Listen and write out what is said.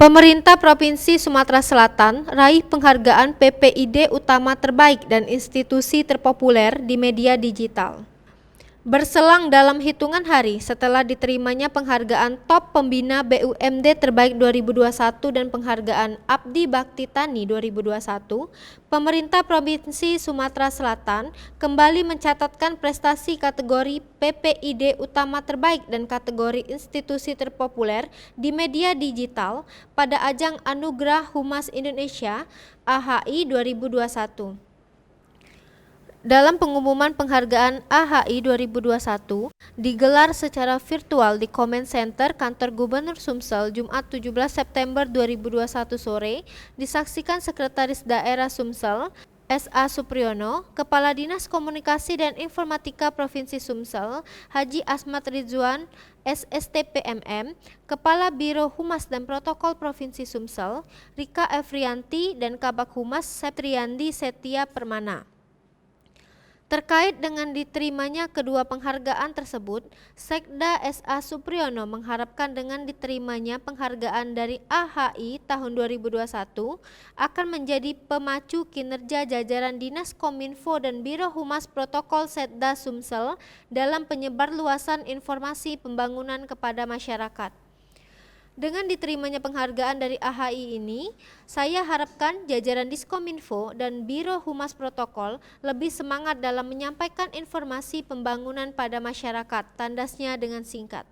Pemerintah Provinsi Sumatera Selatan raih penghargaan PPID Utama Terbaik dan Institusi Terpopuler di Media Digital. Berselang dalam hitungan hari setelah diterimanya penghargaan Top Pembina BUMD Terbaik 2021 dan penghargaan Abdi Bakti Tani 2021, pemerintah Provinsi Sumatera Selatan kembali mencatatkan prestasi kategori PPID Utama Terbaik dan kategori Institusi Terpopuler di Media Digital pada ajang Anugerah Humas Indonesia AHI 2021. Dalam pengumuman penghargaan AHI 2021 digelar secara virtual di Comment Center Kantor Gubernur Sumsel Jumat 17 September 2021 sore, disaksikan Sekretaris Daerah Sumsel S.A. Supriyono, Kepala Dinas Komunikasi dan Informatika Provinsi Sumsel Haji Asmat Ridzuan SSTPMM, Kepala Biro Humas dan Protokol Provinsi Sumsel Rika Efrianti dan Kabak Humas Septriandi Setia Permana. Terkait dengan diterimanya kedua penghargaan tersebut, Sekda S.A. Supriyono mengharapkan dengan diterimanya penghargaan dari AHI tahun 2021 akan menjadi pemacu kinerja jajaran Dinas Kominfo dan Biro Humas Protokol Setda Sumsel dalam penyebarluasan informasi pembangunan kepada masyarakat. Dengan diterimanya penghargaan dari AHI ini, saya harapkan jajaran Diskominfo dan Biro Humas Protokol lebih semangat dalam menyampaikan informasi pembangunan pada masyarakat, tandasnya dengan singkat.